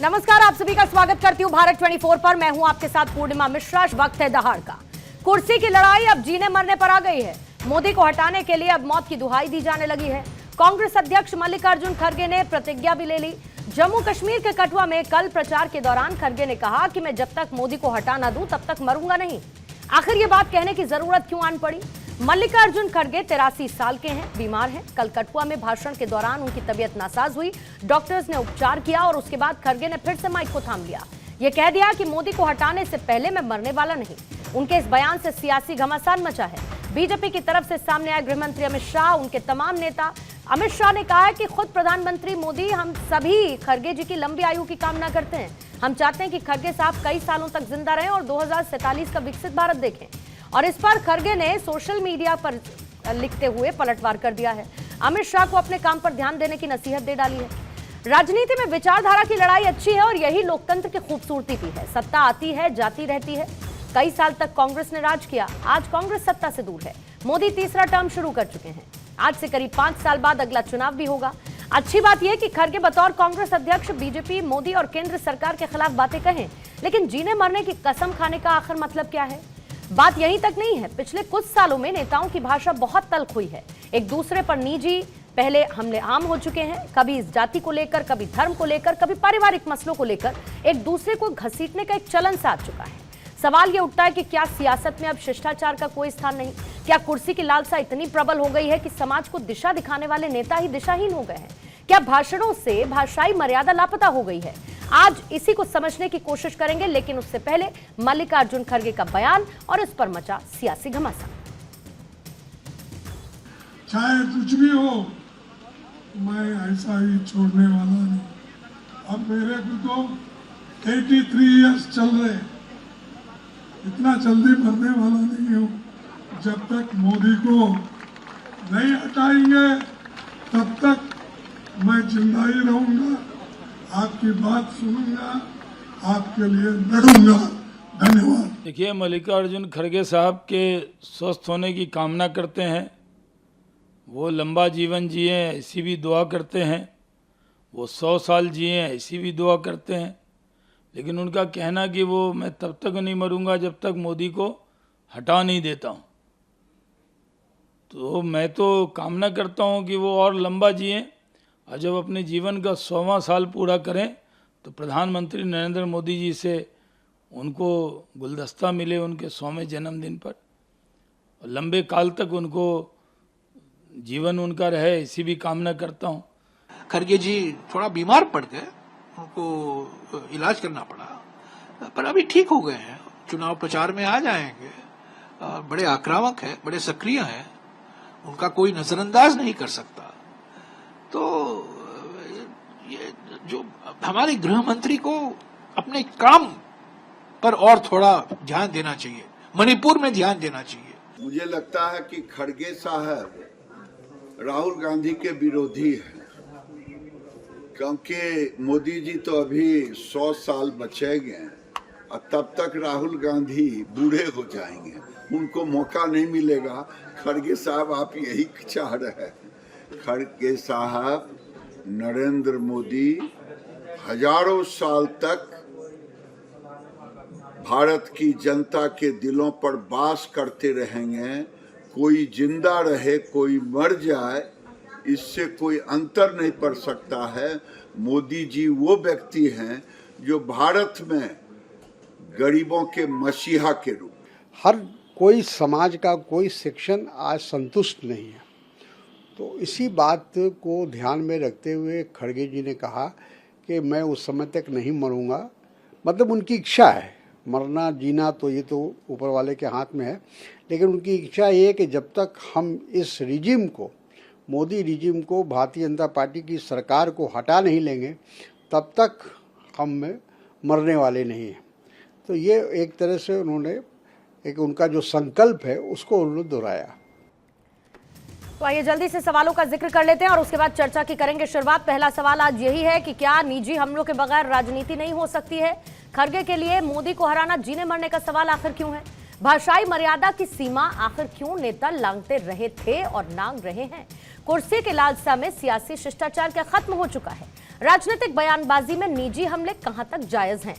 नमस्कार, आप सभी का स्वागत करती हूँ भारत 24 पर। मैं हूँ आपके साथ पूर्णिमा मिश्रा। वक्त है दहाड़ का। कुर्सी की लड़ाई अब जीने मरने पर आ गई है। मोदी को हटाने के लिए अब मौत की दुहाई दी जाने लगी है। कांग्रेस अध्यक्ष मल्लिकार्जुन खड़गे ने प्रतिज्ञा भी ले ली। जम्मू कश्मीर के कठुआ में कल प्रचार के दौरान खड़गे ने कहा कि मैं जब तक मोदी को हटा ना दूं तब तक मरूंगा नहीं। आखिर ये बात कहने की जरूरत क्यों आन पड़ी? मल्लिकार्जुन खड़गे 83 साल के हैं, बीमार हैं। कल कठुआ में भाषण के दौरान उनकी तबीयत नासाज हुई। डॉक्टर्स ने उपचार किया और उसके बाद खड़गे ने फिर से माइक को थाम लिया। ये कह दिया कि मोदी को हटाने से पहले मैं मरने वाला नहीं। उनके इस बयान से सियासी घमासान मचा है। बीजेपी की तरफ से सामने आए गृहमंत्री अमित शाह, उनके तमाम नेता। अमित शाह ने कहा है कि खुद प्रधानमंत्री मोदी हम सभी खड़गे जी की लंबी आयु की कामना करते हैं। हम चाहते हैं कि खड़गे साहब कई सालों तक जिंदा रहें और 2047 का विकसित भारत देखें। और इस पर खड़गे ने सोशल मीडिया पर लिखते हुए पलटवार कर दिया है। अमित शाह को अपने काम पर ध्यान देने की नसीहत दे डाली है। राजनीति में विचारधारा की लड़ाई अच्छी है और यही लोकतंत्र की खूबसूरती भी है। सत्ता आती है, जाती रहती है। कई साल तक कांग्रेस ने राज किया, आज कांग्रेस सत्ता से दूर है। मोदी तीसरा टर्म शुरू कर चुके हैं। आज से करीब 5 साल बाद अगला चुनाव भी होगा। अच्छी बात यह कि खड़गे बतौर कांग्रेस अध्यक्ष बीजेपी, मोदी और केंद्र सरकार के खिलाफ बातें कहें, लेकिन जीने मरने की कसम खाने का आखिर मतलब क्या है? बात यहीं तक नहीं है। पिछले कुछ सालों में नेताओं की भाषा बहुत तल्ख हुई है। एक दूसरे पर निजी पहले हमले आम हो चुके हैं। कभी इस जाति को लेकर, कभी धर्म को लेकर, कभी पारिवारिक मसलों को लेकर एक दूसरे को घसीटने का एक चलन सा आ चुका है। सवाल यह उठता है कि क्या सियासत में अब शिष्टाचार का कोई स्थान नहीं? क्या कुर्सी की लालसा इतनी प्रबल हो गई है कि समाज को दिशा दिखाने वाले नेता ही दिशाहीन हो गए हैं? क्या भाषणों से भाषाई मर्यादा लापता हो गई है? आज इसी को समझने की कोशिश करेंगे, लेकिन उससे पहले मल्लिकार्जुन खड़गे का बयान और इस पर मचा सियासी घमासान। चाहे कुछ भी हो, मैं ऐसा ही छोड़ने वाला नहीं। अब मेरे को तो 83 इयर्स चल रहे, इतना जल्दी मरने वाला नहीं हूँ। जब तक मोदी को नहीं हटाएंगे तब तक मैं जिंदा ही रहूंगा, आपकी बात सुनूंगा, आपके लिए लड़ूंगा। धन्यवाद। देखिए, मल्लिकार्जुन खड़गे साहब के स्वस्थ होने की कामना करते हैं। वो लंबा जीवन जिए ऐसी भी दुआ करते हैं। वो 100 साल जिए ऐसी भी दुआ करते हैं। लेकिन उनका कहना कि वो मैं तब तक नहीं मरूंगा जब तक मोदी को हटा नहीं देता हूँ। तो मैं तो कामना करता हूँ कि वो और लंबा जिए और जब अपने जीवन का 100वां साल पूरा करें तो प्रधानमंत्री नरेंद्र मोदी जी से उनको गुलदस्ता मिले उनके 100वें जन्मदिन पर, और लंबे काल तक उनको जीवन उनका रहे, ऐसी भी कामना करता हूँ। खड़गे जी थोड़ा बीमार पड़ गए, उनको इलाज करना पड़ा, पर अभी ठीक हो गए हैं। चुनाव प्रचार में आ जाएंगे। बड़े आक्रामक है, बड़े सक्रिय हैं, उनका कोई नजरअंदाज नहीं कर सकता। तो ये जो हमारे गृह मंत्री को अपने काम पर और थोड़ा ध्यान देना चाहिए, मणिपुर में ध्यान देना चाहिए। मुझे लगता है कि खड़गे साहब राहुल गांधी के विरोधी हैं, क्योंकि मोदी जी तो अभी 100 साल बचेंगे और तब तक राहुल गांधी बूढ़े हो जाएंगे, उनको मौका नहीं मिलेगा। खड़गे साहब, आप यही चाह रहे हैं। खड़गे साहब, नरेंद्र मोदी हजारों साल तक भारत की जनता के दिलों पर वास करते रहेंगे। कोई जिंदा रहे, कोई मर जाए, इससे कोई अंतर नहीं पड़ सकता है। मोदी जी वो व्यक्ति हैं जो भारत में गरीबों के मसीहा के रूप, हर कोई समाज का कोई सेक्शन आज संतुष्ट नहीं है। तो इसी बात को ध्यान में रखते हुए खड़गे जी ने कहा कि मैं उस समय तक नहीं मरूंगा। मतलब उनकी इच्छा है, मरना जीना तो ये तो ऊपर वाले के हाथ में है, लेकिन उनकी इच्छा ये है कि जब तक हम इस रिजिम को, मोदी रिजिम को, भारतीय जनता पार्टी की सरकार को हटा नहीं लेंगे तब तक हम मरने वाले नहीं हैं। तो ये एक तरह से उन्होंने एक उनका जो संकल्प है उसको उन्होंने दोहराया। तो आइए जल्दी से सवालों का जिक्र कर लेते हैं और उसके बाद चर्चा की करेंगे शुरुआत। पहला सवाल आज यही है कि क्या निजी हमलों के बगैर राजनीति नहीं हो सकती है? खड़गे के लिए मोदी को हराना जीने मरने का सवाल आखिर क्यों है? भाषाई मर्यादा की सीमा आखिर क्यों नेता लांघते रहे थे और लांघ रहे हैं? कुर्सी के लालसा में सियासी शिष्टाचार क्या खत्म हो चुका है? राजनीतिक बयानबाजी में निजी हमले कहां तक जायज हैं?